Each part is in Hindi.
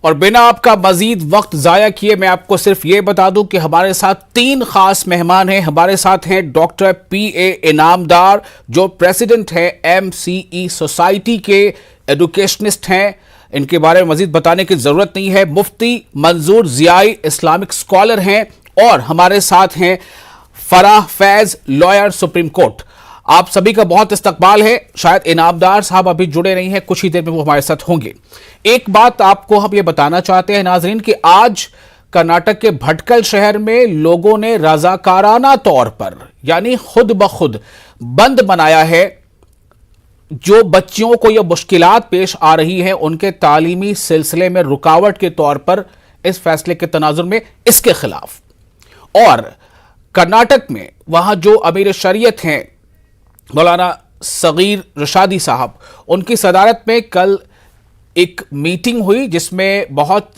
और बिना आपका मजीद वक्त जाया किए मैं आपको सिर्फ ये बता दूं कि हमारे साथ तीन खास मेहमान हैं। हमारे साथ हैं डॉक्टर पी.ए. इनामदार, जो प्रेसिडेंट हैं एमसीई सोसाइटी के, एजुकेशनिस्ट हैं। इनके बारे में मजीद बताने की जरूरत नहीं है। मुफ्ती मंजूर जियाई, इस्लामिक स्कॉलर हैं। और हमारे साथ हैं Farah Faiz, lawyer, Supreme court. आप सभी का बहुत इस्तकबाल है। शायद इनामदार साहब अभी जुड़े नहीं हैं, कुछ ही देर में वो हमारे साथ होंगे। एक बात आपको हम ये बताना चाहते हैं नाजरीन कि आज कर्नाटक के भटकल शहर में लोगों ने रजाकाराना तौर पर, यानी खुद ब खुद बंद बनाया है। जो बच्चियों को यह मुश्किलात पेश आ रही हैं उनके तालीमी सिलसिले में रुकावट के तौर पर, इस फैसले के तनाजुर में इसके खिलाफ। और कर्नाटक में वहां जो अमीर शरीयत हैं मौलाना सगीर रशादी साहब, उनकी सदारत में कल एक मीटिंग हुई जिसमें बहुत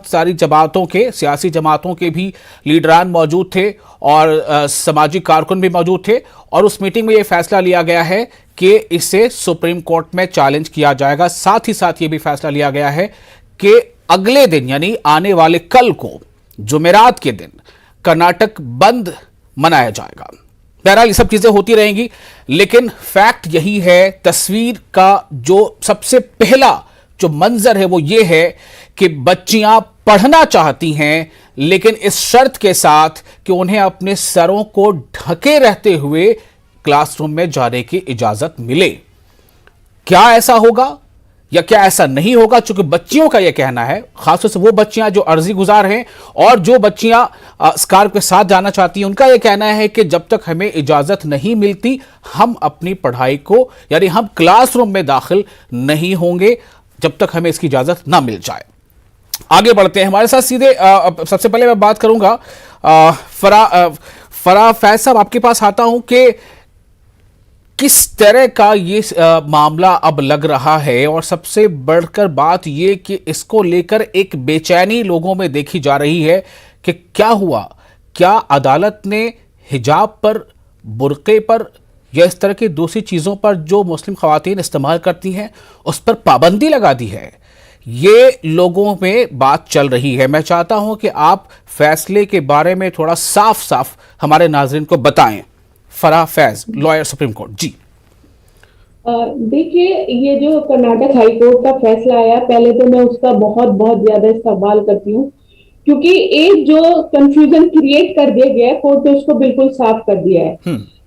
सारी जमातों के, सियासी जमातों के भी लीडरान मौजूद थे और सामाजिक कारकुन भी मौजूद थे। और उस मीटिंग में यह फैसला लिया गया है कि इसे सुप्रीम कोर्ट में चैलेंज किया जाएगा। साथ ही साथ यह भी फैसला लिया गया है कि अगले दिन, यानी आने वाले कल को, जुमेरात के दिन, कर्नाटक बंद मनाया जाएगा। बहरहाल ये सब चीजें होती रहेंगी, लेकिन फैक्ट यही है, तस्वीर का जो सबसे पहला जो मंजर है वो ये है कि बच्चियां पढ़ना चाहती हैं, लेकिन इस शर्त के साथ कि उन्हें अपने सरों को ढके रहते हुए क्लासरूम में जाने की इजाजत मिले। क्या ऐसा होगा या क्या ऐसा नहीं होगा, चूंकि बच्चियों का यह कहना है, खासतौर से वो बच्चियां जो अर्जी गुजार हैं और जो बच्चियां स्कार्फ के साथ जाना चाहती हैं, उनका यह कहना है कि जब तक हमें इजाजत नहीं मिलती हम अपनी पढ़ाई को, यानी हम क्लासरूम में दाखिल नहीं होंगे जब तक हमें इसकी इजाजत ना मिल जाए। आगे बढ़ते हैं। हमारे साथ सीधे सबसे पहले मैं बात करूंगा फराह फैज साहब, आपके पास आता हूं कि किस तरह का ये मामला अब लग रहा है, और सबसे बढ़कर बात ये कि इसको लेकर एक बेचैनी लोगों में देखी जा रही है कि क्या हुआ, क्या अदालत ने हिजाब पर, बुर्के पर या इस तरह की दूसरी चीज़ों पर जो मुस्लिम ख़वातीन इस्तेमाल करती हैं उस पर पाबंदी लगा दी है। ये लोगों में बात चल रही है। मैं चाहता हूं कि आप फैसले के बारे में थोड़ा साफ साफ हमारे नाज़रीन को बताएं। Farah Faiz, lawyer, Supreme Court. जी देखिए, ये जो कर्नाटक हाई कोर्ट का फैसला आया, पहले तो मैं उसका बहुत बहुत ज्यादा इस्तेमाल करती हूँ, क्योंकि एक जो कंफ्यूजन क्रिएट कर दिया गया है, कोर्ट ने उसको बिल्कुल साफ कर दिया है।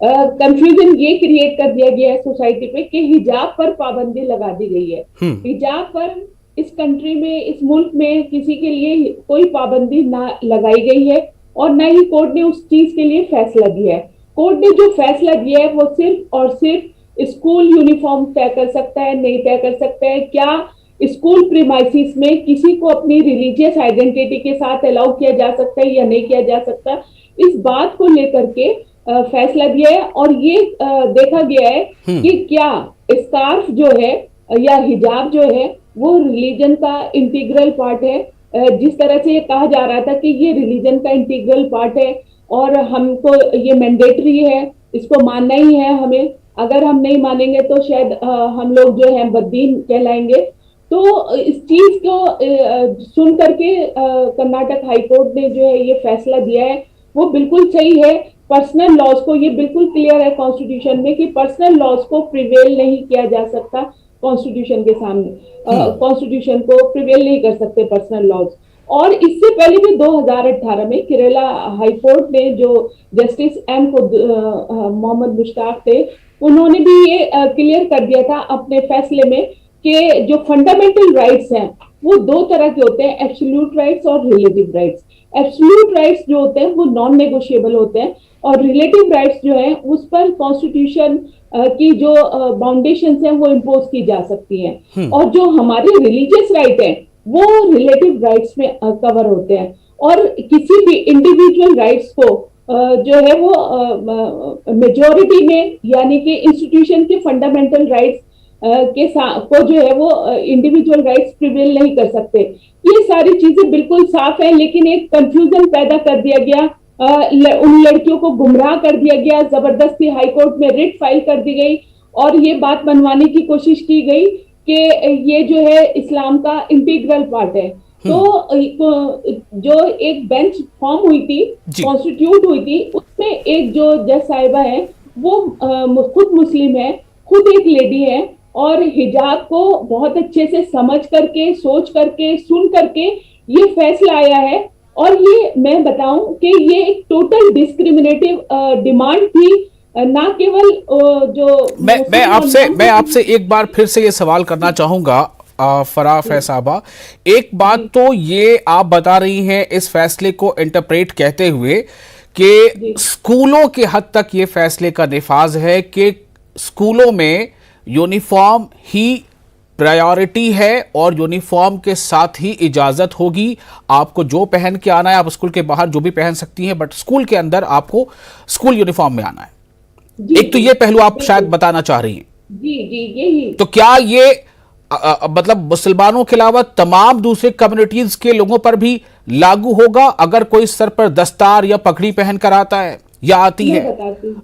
कंफ्यूजन ये क्रिएट कर दिया गया है सोसाइटी पे कि हिजाब पर पाबंदी लगा दी गई है। हिजाब पर इस कंट्री में, इस मुल्क में किसी के लिए कोई पाबंदी ना लगाई गई है और ना ही कोर्ट ने उस चीज के लिए फैसला दिया है। कोर्ट ने जो फैसला दिया है वो सिर्फ और सिर्फ स्कूल यूनिफॉर्म तय कर सकता है, नहीं तय कर सकता है क्या स्कूल प्रीमाइसिस में किसी को अपनी रिलीजियस आइडेंटिटी के साथ अलाउ किया जा सकता है या नहीं किया जा सकता। इस बात को लेकर के फैसला दिया है और ये देखा गया है कि क्या स्कार्फ जो है या हिजाब जो है वो रिलीजन का इंटीग्रल पार्ट है। जिस तरह से ये कहा जा रहा था कि ये रिलीजन का इंटीग्रल पार्ट है और हमको ये मैंडेटरी है, इसको मानना ही है हमें, अगर हम नहीं मानेंगे तो शायद हम लोग जो है बददीन कहलाएंगे। तो इस चीज को सुन करके कर्नाटक हाई कोर्ट ने जो है ये फैसला दिया है वो बिल्कुल सही है। पर्सनल लॉज को, ये बिल्कुल क्लियर है कॉन्स्टिट्यूशन में कि पर्सनल लॉज को प्रिवेल नहीं किया जा सकता कॉन्स्टिट्यूशन के सामने। कॉन्स्टिट्यूशन को प्रिवेल नहीं कर सकते पर्सनल लॉज। और इससे पहले भी 2018 में केरला हाई कोर्ट ने, जो जस्टिस एम मोहम्मद मुश्ताक थे, उन्होंने भी ये क्लियर कर दिया था अपने फैसले में कि जो फंडामेंटल राइट्स हैं वो दो तरह के होते हैं, एब्सोल्यूट राइट्स और रिलेटिव राइट्स। एब्सोल्यूट राइट्स जो होते हैं वो नॉन नेगोशिएबल होते हैं और रिलेटिव राइट्स जो है उस पर कॉन्स्टिट्यूशन की जो बाउंडेशंस हैं वो इम्पोज की जा सकती हैं। और जो हमारे रिलीजियस राइट है वो रिलेटिव राइट्स में कवर होते हैं। और किसी भी इंडिविजुअल राइट्स को जो है वो मेजॉरिटी में, यानी कि इंस्टीट्यूशन के फंडामेंटल राइट्स के साथ को जो है वो इंडिविजुअल राइट्स प्रिवेल नहीं कर सकते। ये सारी चीजें बिल्कुल साफ है, लेकिन एक कंफ्यूजन पैदा कर दिया गया, उन लड़कियों को गुमराह कर दिया गया, जबरदस्ती हाईकोर्ट में रिट फाइल कर दी गई और ये बात मनवाने की कोशिश की गई कि ये जो है इस्लाम का इंटीग्रल पार्ट है। तो जो एक बेंच फॉर्म हुई थी, कॉन्स्टिट्यूट हुई थी, उसमें एक जो जज साहिबा है वो खुद मुस्लिम है, खुद एक लेडी है, और हिजाब को बहुत अच्छे से समझ करके, सोच करके, सुन करके ये फैसला आया है। और ये मैं बताऊं कि ये एक टोटल डिस्क्रिमिनेटिव डिमांड थी, ना केवल जो मैं आपसे एक बार फिर से ये सवाल करना चाहूंगा फराह फैज साहबा। एक बात तो ये आप बता रही हैं इस फैसले को इंटरप्रेट कहते हुए कि स्कूलों के हद तक ये फैसले का निफाज है कि स्कूलों में यूनिफॉर्म ही प्रायोरिटी है और यूनिफॉर्म के साथ ही इजाजत होगी। आपको जो पहन के आना है, आप स्कूल के बाहर जो भी पहन सकती हैं, बट स्कूल के अंदर आपको स्कूल यूनिफॉर्म में आना है। एक तो ये पहलू आप शायद बताना चाह रही हैं। जी जी, यही तो क्या ये मतलब मुसलमानों के अलावा तमाम दूसरे कम्युनिटीज के लोगों पर भी लागू होगा अगर कोई सर पर दस्तार या पगड़ी पहनकर आता है या आती है?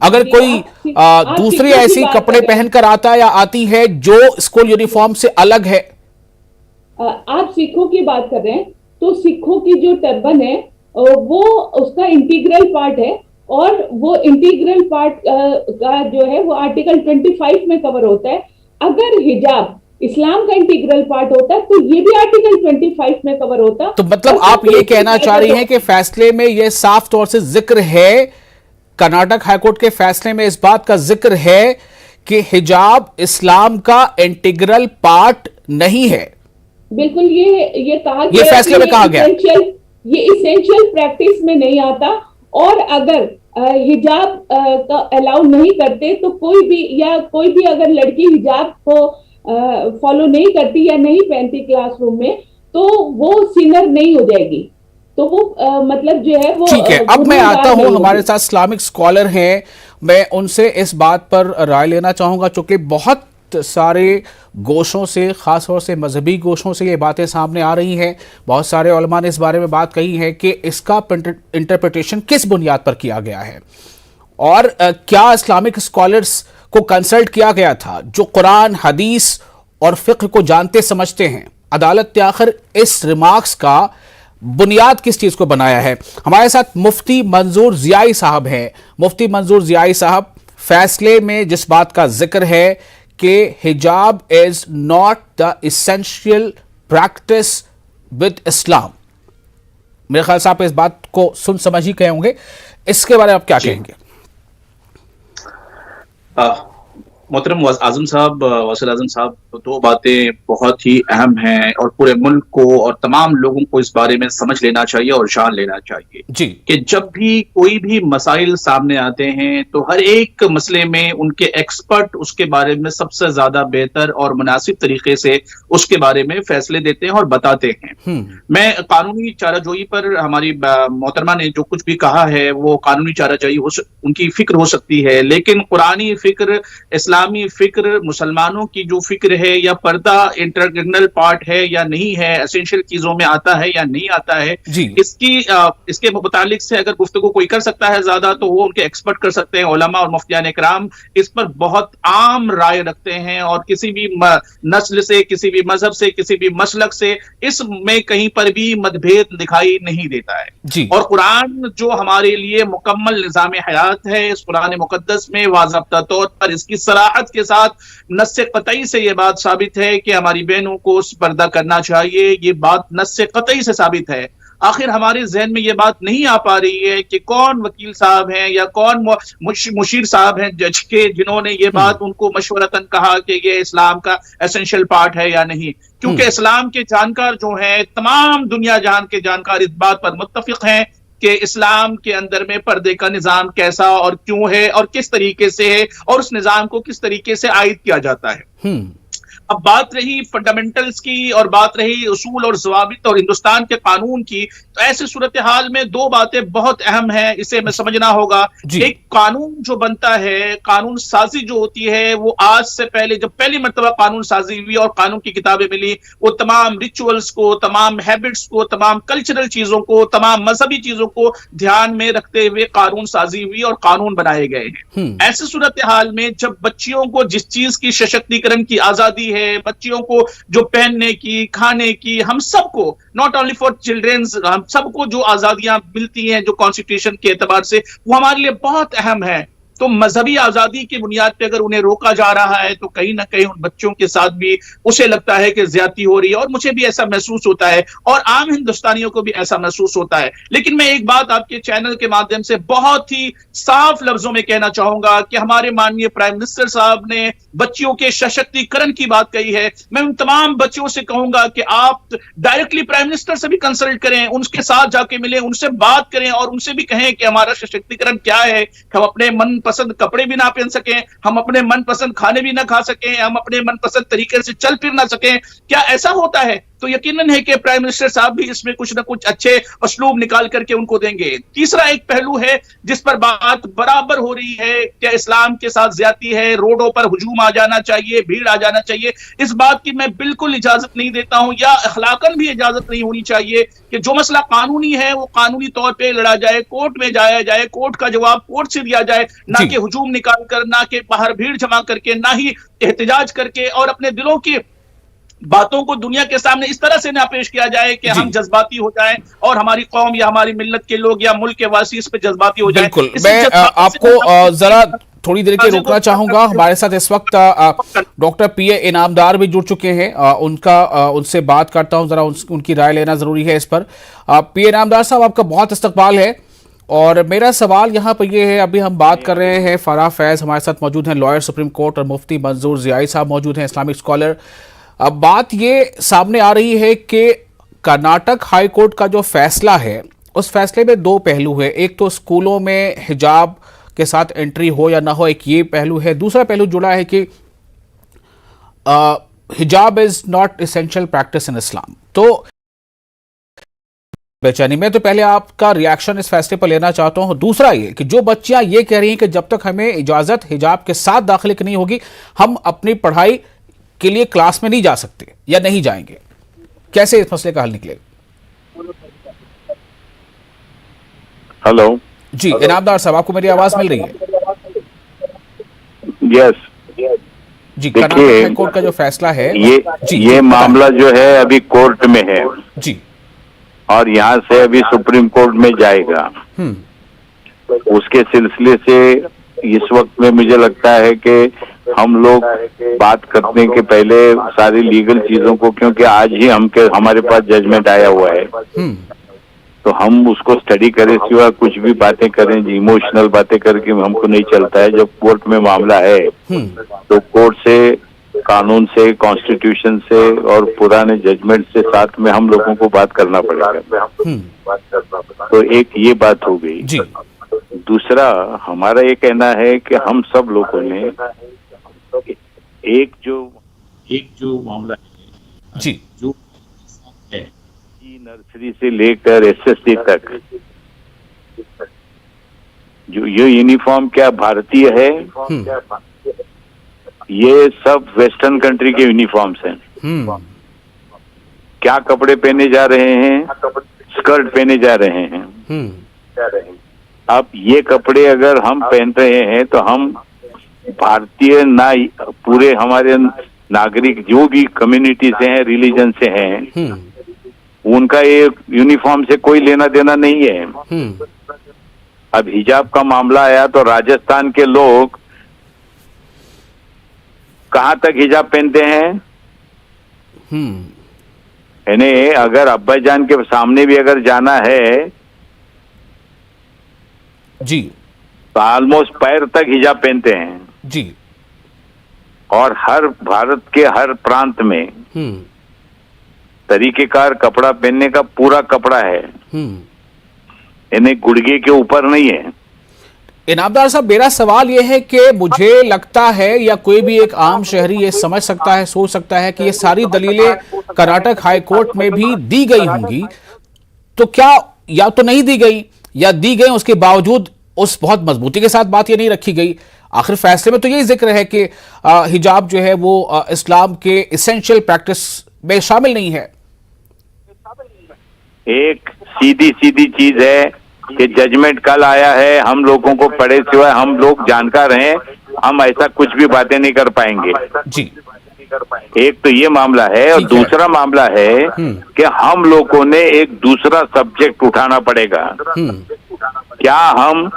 अगर कोई दूसरी ऐसी कपड़े पहनकर आता है या आती है जो स्कूल यूनिफॉर्म से अलग है? आप सिखों की बात कर रहे हैं, तो सिखों की जो टर्बन है वो उसका इंटीग्रल पार्ट है, और वो इंटीग्रल पार्ट का जो है वो आर्टिकल 25 में कवर होता है। अगर हिजाब इस्लाम का इंटीग्रल पार्ट होता है तो ये भी आर्टिकल 25 में कवर होता। तो मतलब आप ये कहना चाह रही हैं कि फैसले में ये साफ तौर से जिक्र है, कर्नाटक हाईकोर्ट के फैसले में इस बात का जिक्र है कि हिजाब इस्लाम का इंटीग्रल पार्ट नहीं है। बिल्कुल, ये कहा गया, ये फैसले में कहा गया, ये इसेंशियल प्रैक्टिस में नहीं आता। और अगर हिजाब का अलाउ नहीं करते तो कोई भी अगर लड़की हिजाब को फॉलो नहीं करती या नहीं पहनती क्लासरूम में, तो वो सिनर नहीं हो जाएगी। तो वो मतलब जो है वो ठीक है। अब मैं आता हूं, हमारे साथ इस्लामिक स्कॉलर हैं, मैं उनसे इस बात पर राय लेना चाहूंगा। चूंकि बहुत सारे गोशों से, खासतौर से मजहबी गोशों से ये बातें सामने आ रही हैं, बहुत सारे उलमा ने इस बारे में बात कही है कि इसका इंटरप्रिटेशन किस बुनियाद पर किया गया है, और क्या इस्लामिक स्कॉलर्स को कंसल्ट किया गया था जो कुरान, हदीस और फिक्र को जानते समझते हैं। अदालत ने आखिर इस रिमार्क्स का बुनियाद किस चीज को बनाया है? हमारे साथ मुफ्ती मंजूर जियाई साहब हैं। मुफ्ती मंजूर जियाई साहब, फैसले में जिस बात का जिक्र है कि hijab is not the essential practice with इस्लाम, मेरे ख्याल से आप इस बात को सुन समझ ही गए होंगे, इसके बारे में आप क्या कहेंगे? मोहतरम आजम साहब, वज़ीर आज़म साहब, दो बातें बहुत ही अहम हैं और पूरे मुल्क को और तमाम लोगों को इस बारे में समझ लेना चाहिए और जान लेना चाहिए जी कि जब भी कोई भी मसाइल सामने आते हैं तो हर एक मसले में उनके एक्सपर्ट उसके बारे में सबसे ज्यादा बेहतर और मुनासिब तरीके से उसके बारे में फैसले देते हैं और बताते हैं। मैं कानूनी चाराजोई पर, हमारी मोहतरमा ने जो कुछ भी कहा है वो कानूनी चाराजोई उनकी फिक्र हो सकती है, लेकिन कुरानी फिक्र, इस्लामी फिक्र, मुसलमानों की जो फिक्र है, या पर्दा इंटीग्रल पार्ट है या नहीं है, एसेंशियल चीजों में आता है या नहीं आता है, इसके मुतालिक से अगर गुफ्तगू कोई कर सकता है ज्यादा तो वो उनके एक्सपर्ट कर सकते हैं। उलमा और मुफ्तियान इकराम इस पर बहुत आम राय रखते हैं और किसी भी नस्ल से, किसी भी मजहब से, किसी भी मसलक से इसमें कहीं पर भी मतभेद दिखाई नहीं देता है। और कुरान जो हमारे लिए मुकम्मल निजाम हयात है, इस कुरान मुकद्दस में वाज़ाब्ता तौर पर इसकी सराहत के साथ नस्से क़तई से यह बात साबित है कि हमारी बहनों को पर्दा करना चाहिए। ये बात नस्से क़तई से साबित है। आखिर हमारे जहन में ये बात नहीं आ पा रही है कि कौन वकील साहब हैं या कौन मुशीर साहब हैं जज के, जिन्होंने ये बात उनको मशवरतन कहा कि ये इस्लाम का एसेंशियल पार्ट है या नहीं, क्योंकि इस्लाम के जानकार जो हैं, तमाम दुनिया जहान के जानकार इस बात पर मुत्तफिक हैं कि इस्लाम के अंदर में पर्दे का निजाम कैसा और क्यों है और किस तरीके से है और उस निजाम को किस तरीके से आयद किया जाता है। अब बात रही फंडामेंटल्स की और बात रही उसूल और ज़वाबित और हिंदुस्तान के कानून की, तो ऐसे सूरत हाल में दो बातें बहुत अहम हैं, इसे हमें समझना होगा। एक, कानून जो बनता है, कानून साजी जो होती है, वो आज से पहले जब पहली मर्तबा कानून साजी हुई और कानून की किताबें मिली, वो तमाम रिचुअल्स को, तमाम हैबिट्स को, तमाम कल्चरल चीजों को, तमाम मजहबी चीजों को ध्यान में रखते हुए कानून साजी हुई और कानून बनाए गए हैं। ऐसे सूरत हाल में जब बच्चियों को जिस चीज की सशक्तिकरण की आजादी आजादी है, बच्चियों को जो पहनने की, खाने की, हम सबको, नॉट ओनली फॉर चिल्ड्रंस, हम सबको जो आजादियां मिलती हैं जो कॉन्स्टिट्यूशन के एतबार से, वो हमारे लिए बहुत अहम है। तो मजहबी आजादी की बुनियाद पे अगर उन्हें रोका जा रहा है तो कहीं ना कहीं उन बच्चों के साथ भी उसे लगता है कि ज्यादती हो रही है, और मुझे भी ऐसा महसूस होता है और आम हिंदुस्तानियों को भी ऐसा महसूस होता है। लेकिन मैं एक बात आपके चैनल के माध्यम से बहुत ही साफ लफ्जों में कहना चाहूंगा कि हमारे माननीय प्राइम मिनिस्टर साहब ने बच्चियों के सशक्तिकरण की बात कही है। मैं उन तमाम बच्चियों से कहूंगा कि आप डायरेक्टली प्राइम मिनिस्टर से भी कंसल्ट करें, उनके साथ जाके मिलें, उनसे बात करें और उनसे भी कहें कि हमारा सशक्तिकरण क्या है। हम अपने मनपसंद कपड़े भी ना पहन सकें, हम अपने मनपसंद खाने भी ना खा सकें, हम अपने मनपसंद तरीके से चल फिर ना सकें, क्या ऐसा होता है? तो यकीनन है कि प्राइम मिनिस्टर साहब भी इसमें कुछ ना कुछ अच्छे उसलूब निकाल करके उनको देंगे। तीसरा एक पहलू है जिस पर बात बराबर हो रही है, क्या इस्लाम के साथ ज्यादती है, रोडों पर हुजूम आ जाना चाहिए, भीड़ आ जाना चाहिए। इस बात की मैं बिल्कुल इजाजत नहीं देता हूं, या अखलाकन भी इजाजत नहीं होनी चाहिए कि जो मसला कानूनी है वो कानूनी तौर पर लड़ा जाए, कोर्ट में जाया जाए, कोर्ट का जवाब कोर्ट से दिया जाए, ना कि हुजूम निकाल कर, ना कि बाहर भीड़ जमा करके, ना ही एहतजाज करके, और अपने दिलों की बातों को दुनिया के सामने इस तरह से ना पेश किया जाए कि हम जज्बाती हो जाएं और हमारी कौम या हमारी मिल्लत के लोग या मुल्क के वासी इस पे जज्बाती हो जाएं। बिल्कुल, मैं आपको जरा थोड़ी देर के रोकना चाहूंगा। हमारे साथ इस वक्त डॉक्टर पीए इनामदार भी जुड़ चुके हैं, उनसे बात करता हूं, जरा उनकी राय लेना जरूरी है इस पर। पीए इनामदार साहब, आपका बहुत इस्तकबाल है और मेरा सवाल यहाँ पर ये है, अभी हम बात कर रहे हैं, फराह फैज हमारे साथ मौजूद हैं, लॉयर सुप्रीम कोर्ट, और मुफ्ती मंजूर ज़ियाई साहब मौजूद हैं, इस्लामिक स्कॉलर। अब बात ये सामने आ रही है कि कर्नाटक हाई कोर्ट का जो फैसला है, उस फैसले में दो पहलू है। एक तो स्कूलों में हिजाब के साथ एंट्री हो या ना हो, एक ये पहलू है। दूसरा पहलू जुड़ा है कि hijab is not essential practice in Islam. तो बेचैनी में, तो पहले आपका रिएक्शन इस फैसले पर लेना चाहता हूं। दूसरा ये कि जो बच्चियां ये कह रही हैं कि जब तक हमें इजाजत हिजाब के साथ दाखिले की नहीं होगी, हम अपनी पढ़ाई के लिए क्लास में नहीं जा सकते या नहीं जाएंगे, कैसे इस मसले का हल निकलेगा? हेलो जी इनामदार साहब, आपको मेरी आवाज मिल रही है? यस जी, कर्नाटक हाई कोर्ट का जो फैसला है, ये मामला जो है अभी कोर्ट में है जी, और यहाँ से अभी सुप्रीम कोर्ट में जाएगा। उसके सिलसिले से इस वक्त में मुझे लगता है कि हम लोग बात करने के पहले सारी लीगल चीजों को, क्योंकि आज ही हमारे पास जजमेंट आया हुआ है, तो हम उसको स्टडी करें, सिवा कुछ भी बातें करें, इमोशनल बातें करके हमको नहीं चलता है। जब कोर्ट में मामला है तो कोर्ट से, कानून से, कॉन्स्टिट्यूशन से और पुराने जजमेंट से साथ में हम लोगों को बात करना पड़ेगा। तो एक ये बात हो गई। दूसरा हमारा ये कहना है कि हम सब लोगों ने एक जो मामला है जी, जो है नर्सरी से लेकर एसएससी तक, जो ये यूनिफॉर्म क्या भारतीय है, ये सब वेस्टर्न कंट्री के यूनिफॉर्म्स हैं। क्या कपड़े पहने जा रहे हैं? स्कर्ट पहने जा रहे हैं। अब ये कपड़े अगर हम पहन रहे हैं तो हम भारतीय ना, पूरे हमारे नागरिक जो भी कम्युनिटी से हैं, रिलीजन से हैं, उनका ये यूनिफॉर्म से कोई लेना देना नहीं है। अब हिजाब का मामला आया तो राजस्थान के लोग कहाँ तक हिजाब पहनते हैं? यानी अगर अब्बाजान के सामने भी अगर जाना है जी, तो ऑलमोस्ट पैर तक हिजाब पहनते हैं जी, और हर भारत के हर प्रांत में तरीकेकार कपड़ा पहनने का पूरा कपड़ा है, यानी गुड़गे के ऊपर नहीं है। इनामदार साहब, मेरा सवाल यह है कि मुझे लगता है, या कोई भी एक आम शहरी ये समझ सकता है, सोच सकता है कि ये सारी दलीलें कर्नाटक हाई कोर्ट में भी दी गई होंगी, तो क्या या तो नहीं दी गई या दी गई, उसके बावजूद उस बहुत मजबूती के साथ बात ये नहीं रखी गई। आखिर फैसले में तो यही जिक्र है कि हिजाब जो है वो इस्लाम के एसेंशियल प्रैक्टिस में शामिल नहीं है। एक सीधी चीज है कि जजमेंट कल आया है, हम लोगों को पढ़े सिवाय हम लोग जानकार हैं, हम ऐसा कुछ भी बातें नहीं कर पाएंगे। जी, एक तो ये मामला है, और दूसरा मामला है कि हम लोगों ने एक दूसरा सब्जेक्ट उठाना पड़ेगा। क्या हम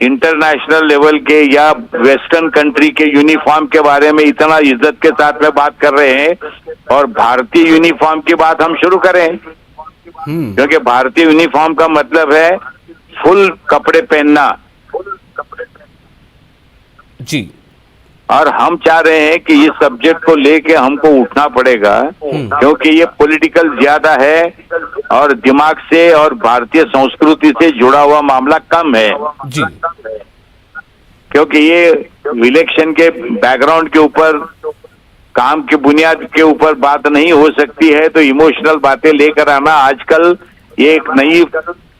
इंटरनेशनल लेवल के या वेस्टर्न कंट्री के यूनिफॉर्म के बारे में इतना इज्जत के साथ में बात कर रहे हैं, और भारतीय यूनिफॉर्म की बात हम शुरू करें? क्योंकि भारतीय यूनिफॉर्म का मतलब है फुल कपड़े पहनना जी, और हम चाह रहे हैं कि इस सब्जेक्ट को लेके हमको उठना पड़ेगा, क्योंकि ये पॉलिटिकल ज्यादा है और दिमाग से और भारतीय संस्कृति से जुड़ा हुआ मामला कम है जी। क्योंकि ये इलेक्शन के बैकग्राउंड के ऊपर, काम की बुनियाद के ऊपर बात नहीं हो सकती है, तो इमोशनल बातें लेकर आना आजकल ये एक नई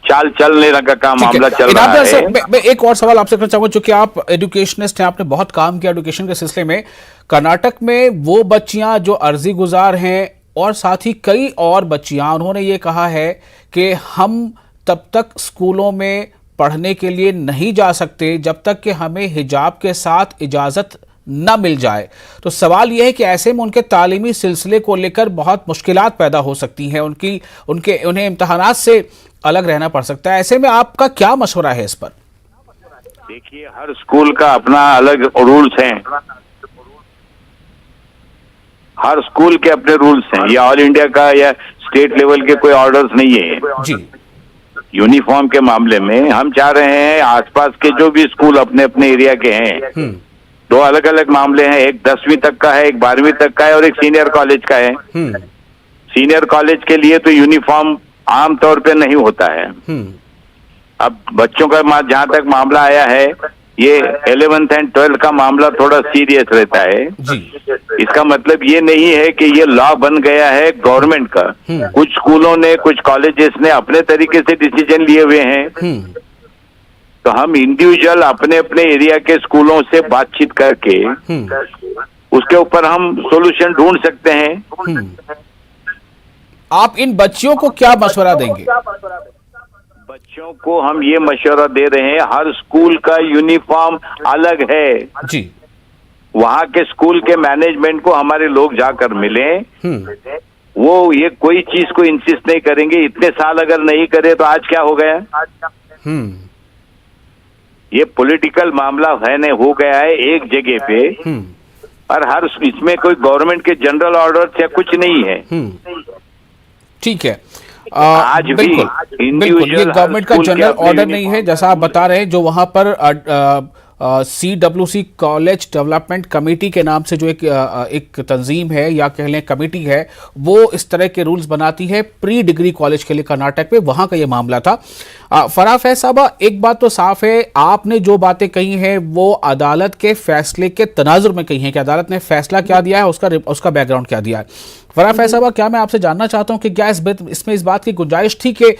चाल चलने लगा का मामला चल रहा है। मैं एक और सवाल आपसे करना चाहूंगा, चूंकि आप एजुकेशनिस्ट हैं, आपने बहुत काम किया एजुकेशन के सिलसिले में। कर्नाटक में वो बच्चियां जो अर्जी गुजार हैं और साथ ही कई और बच्चियां, उन्होंने ये कहा है कि हम तब तक स्कूलों में पढ़ने के लिए नहीं जा सकते जब तक कि हमें हिजाब के साथ इजाजत न मिल जाए। तो सवाल यह है कि ऐसे में उनके तालीमी सिलसिले को लेकर बहुत मुश्किलात पैदा हो सकती हैं, उन्हें इम्तहानात से अलग रहना पड़ सकता है। ऐसे में आपका क्या मशवरा है इस पर? देखिए, हर स्कूल का अपना अलग रूल्स हैं, हर स्कूल के अपने रूल्स हैं। ये ऑल इंडिया का या स्टेट लेवल के कोई ऑर्डर्स नहीं है जी। यूनिफॉर्म के मामले में हम चाह रहे हैं आसपास के जो भी स्कूल अपने अपने एरिया के हैं, दो अलग अलग मामले हैं, एक 10वीं तक का है, एक 12वीं तक का है, और एक सीनियर कॉलेज का है। सीनियर कॉलेज के लिए तो यूनिफॉर्म आम तौर पे नहीं होता है। अब बच्चों का जहां तक मामला आया है, ये 11th एंड 12th का मामला थोड़ा सीरियस रहता है जी। इसका मतलब ये नहीं है कि ये लॉ बन गया है गवर्नमेंट का। कुछ स्कूलों ने, कुछ कॉलेजेस ने अपने तरीके से डिसीजन लिए हुए हैं, तो हम इंडिविजुअल अपने अपने एरिया के स्कूलों से बातचीत करके उसके ऊपर हम सोल्यूशन ढूंढ सकते हैं। आप इन बच्चियों को क्या मशवरा देंगे? बच्चों को हम ये मशवरा दे रहे हैं, हर स्कूल का यूनिफॉर्म अलग है जी। वहाँ के स्कूल के मैनेजमेंट को हमारे लोग जाकर मिलें, वो ये कोई चीज को इंसिस्ट नहीं करेंगे। इतने साल अगर नहीं करे तो आज क्या हो गया? ये पॉलिटिकल मामला है नहीं हो गया है एक जगह पे, और हर इसमें कोई गवर्नमेंट के जनरल ऑर्डर या कुछ नहीं है। ठीक है। आज बिल्कुल ये गवर्नमेंट का जनरल ऑर्डर नहीं है, जैसा आप बता रहे हैं। जो वहां पर CWC कॉलेज डेवलपमेंट कमेटी के नाम से जो एक तंजीम है या कह लें कमेटी है, वो इस तरह के रूल्स बनाती है प्री डिग्री कॉलेज के लिए कर्नाटक में। वहां का ये मामला था। फराह फैज साहबा, एक बात तो साफ है, आपने जो बातें कही हैं वो अदालत के फैसले के तनाजुर में कही हैं कि अदालत ने फैसला क्या दिया है, उसका बैकग्राउंड क्या दिया है। फराह फैज साहबा, क्या मैं आपसे जानना चाहता हूं कि क्या इसमें इस बात की गुंजाइश थी कि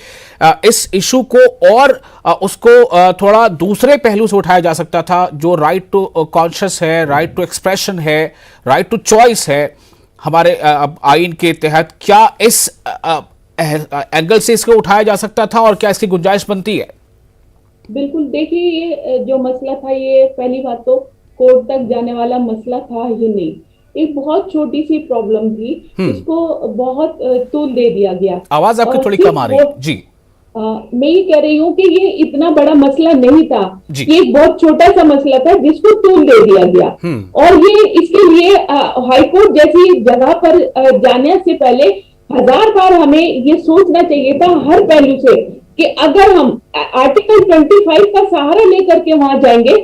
इस इशू को और उसको थोड़ा दूसरे पहलू से उठाया जा सकता था, जो राइट टू कॉन्शियस है, राइट टू एक्सप्रेशन है, राइट टू चॉइस है हमारे आइन के तहत? क्या इस एंगल से इसको उठाया जा सकता था और क्या इसकी गुंजाइश बनती है? बिल्कुल, देखिए, ये जो मसला था, ये पहली बात तो कोर्ट तक जाने वाला मसला था ही नहीं। एक बहुत छोटी सी प्रॉब्लम थी, इसको बहुत तूल दे दिया गया। आवाज आपकी थोड़ी कम आ रही है जी। मैं ये कह रही हूँ कि ये इतना बड़ा मसला नहीं था, ये एक बहुत छोटा सा मसला था जिसको तूल दे दिया गया। और ये इसके लिए हाईकोर्ट जैसी जगह पर जाने से पहले 1000 बार हमें ये सोचना चाहिए था हर पहलू से कि अगर हम आर्टिकल 25 का सहारा लेकर के वहां जाएंगे,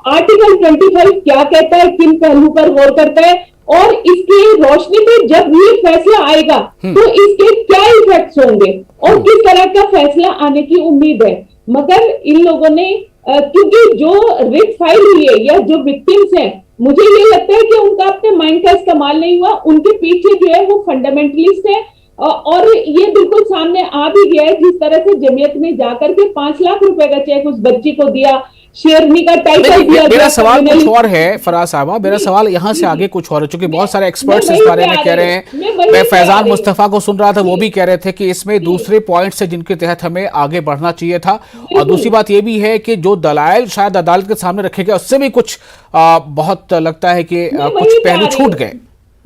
आर्टिकल 25 क्या कहता है, किन पहलू पर गौर करता है, और इसके रोशनी में जब ये फैसला आएगा तो इसके क्या इफेक्ट्स होंगे और किस तरह का फैसला आने की उम्मीद है। मगर इन लोगों ने क्योंकि जो रिट फाइल हुई है या जो विक्टिम्स हैं, मुझे ये लगता है कि उनका अपने माइंड का इस्तेमाल नहीं हुआ। उनके पीछे जो है वो फंडामेंटलिस्ट है, और ये बिल्कुल सामने आ भी गया है। जिस तरह से जमीयत ने जाकर के 5 लाख रुपए का चेक उस बच्ची को दिया, शेरनी का टाइटल दिया। मेरा सवाल कुछ और है फराह साहबा, मेरा सवाल यहाँ से आगे कुछ और है, चूंकि बहुत सारे एक्सपर्ट्स इस बारे में कह रहे हैं। मैं फैजान मुस्तफा को सुन रहा था, वो भी कह रहे थे कि इसमें दूसरे पॉइंट्स है जिनके तहत हमें आगे बढ़ना चाहिए था। और दूसरी बात ये भी है कि जो दलाइल शायद अदालत के सामने रखे गए, उससे भी कुछ बहुत लगता है कि कुछ पहलू छूट गए।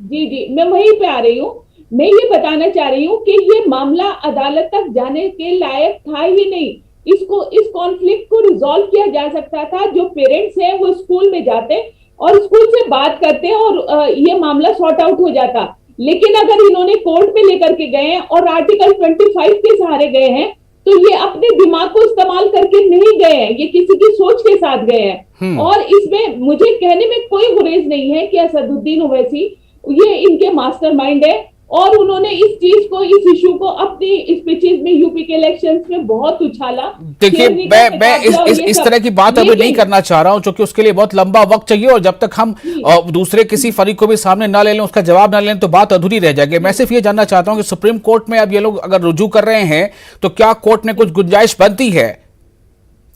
जी जी, मैं वहीं पे आ रही हूँ। मैं ये बताना चाह रही हूँ कि ये मामला अदालत तक जाने के लायक था ही नहीं। इस कॉन्फ्लिक्ट को रिजॉल्व किया जा सकता था। जो पेरेंट्स हैं वो स्कूल में जाते और स्कूल से बात करते और ये मामला सॉर्ट आउट हो जाता। लेकिन अगर इन्होंने कोर्ट में लेकर के गए हैं और आर्टिकल 25 के सहारे गए हैं, तो ये अपने दिमाग को इस्तेमाल करके नहीं गए हैं, ये किसी की सोच के साथ गए हैं। और इसमें मुझे कहने में कोई गुरेज नहीं है कि असदुद्दीन ओवैसी ये इनके मास्टरमाइंड है और उन्होंने इस चीज को, इस इशू को अपनी स्पीचेस में यूपी के इलेक्शंस में बहुत उछाला। देखिए, मैं इस तरह की बात अभी नहीं करना चाह रहा हूं, क्योंकि उसके लिए बहुत लंबा वक्त चाहिए और जब तक हम दूसरे किसी फरीक को भी सामने ना ले लें, उसका जवाब ना लें, तो बात अधूरी रह जाएगी। मैं सिर्फ ये जानना चाहता हूं कि सुप्रीम कोर्ट में अब ये लोग अगर रुजू कर रहे हैं तो क्या कोर्ट में कुछ गुंजाइश बनती है?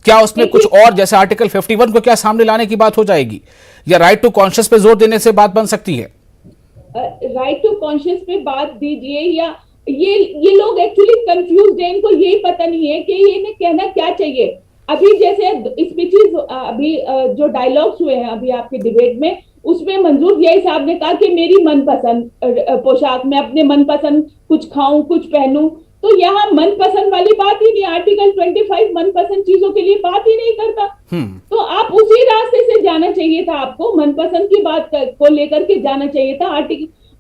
क्या उसमें कुछ और, जैसे आर्टिकल 51 को क्या सामने लाने की बात हो जाएगी, या राइट टू कॉन्शियस पे जोर देने से बात बन सकती है? राइट टू कॉन्शियस पे बात दीजिए, या ये लोग एक्चुअली कंफ्यूज हैं, इनको यही पता नहीं है कि ये इन्हें कहना क्या चाहिए। अभी जैसे स्पीचेस, अभी जो डायलॉग्स हुए हैं अभी आपके डिबेट में, उसमें मंजूर यही साहब ने कहा कि मेरी मनपसंद पोशाक, मैं अपने मनपसंद कुछ खाऊं, कुछ पहनूं। तो यहाँ मनपसंद वाली बात ही नहीं, आर्टिकल 25 मनपसंद चीजों के लिए बात ही नहीं करता। तो आप उसी रास्ते से जाना चाहिए था, आपको मनपसंद की बात को लेकर के जाना चाहिए था।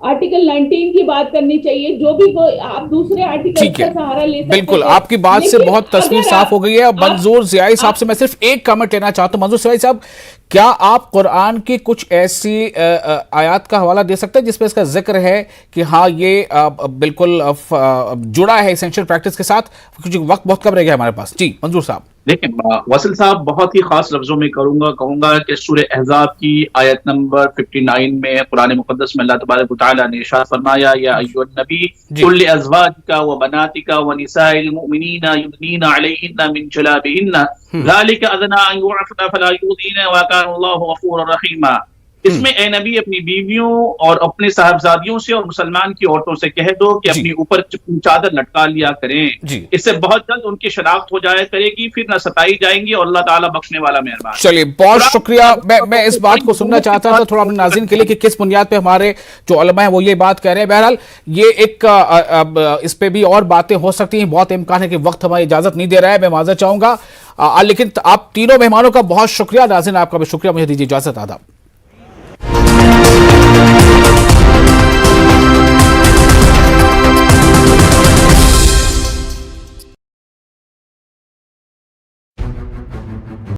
आर्टिकल 19 की बात करनी चाहिए। जो भी आप दूसरे आर्टिकल का सहारा ले सकते हैं। बिल्कुल, आपकी बात से बहुत तस्वीर साफ हो गई है। मंजूर ज़ियाई साहब से मैं सिर्फ एक कमेंट लेना चाहता हूं। मंजूर ज़ियाई साहब, क्या आप कुरान की कुछ ऐसी आयत का हवाला दे सकते हैं जिसमें इसका जिक्र है कि हाँ ये बिल्कुल जुड़ा है एसेंशियल प्रैक्टिस के साथ? कुछ वक्त बहुत कम रह गया हमारे पास। जी मंजूर साहब। देखिए वसील साहब, बहुत ही खास लफ्जों में कहूंगा कि सूरह अहज़ाब की आयत नंबर 59 में कुरान मुक़द्दस में अल्लाह तबारक व तआला ने इरशाद फरमाया, या अय्युहन नबी कुल लिअज़वाजिका व बनातिका व निसाइल मुमिनीना युदनीना अलैहिन्ना मिन जलाबिहिन्ना ज़ालिका अदना अन युअफ़ना फला युज़ीना व काना अल्लाहु गफ़ूरर रहीमा। इसमें ए नबी अपनी बीवियों और अपने साहबजादियों से और मुसलमान की औरतों से कह दो कि अपनी ऊपर चादर लटका लिया करें। इससे बहुत जल्द उनकी शनाख्त हो जाया करेगी, फिर न सताई जाएंगी और अल्लाह ताला बखशने वाला मेहरबान। चलिए, बहुत शुक्रिया। मैं इस बात को सुनना चाहता था थोड़ा अपने नाज़रीन के लिए कि किस बुनियाद पे हमारे जो उलमा है वो ये बात कह रहे हैं। बहरहाल ये एक इस पे भी और बातें हो सकती हैं, बहुत इम्कान है कि वक्त हमारी इजाजत नहीं दे रहा है, मैं माजरत चाहूंगा। लेकिन आप तीनों मेहमानों का बहुत शुक्रिया। नाज़रीन आपका भी शुक्रिया। मुझे दीजिए इजाजत। आदाब।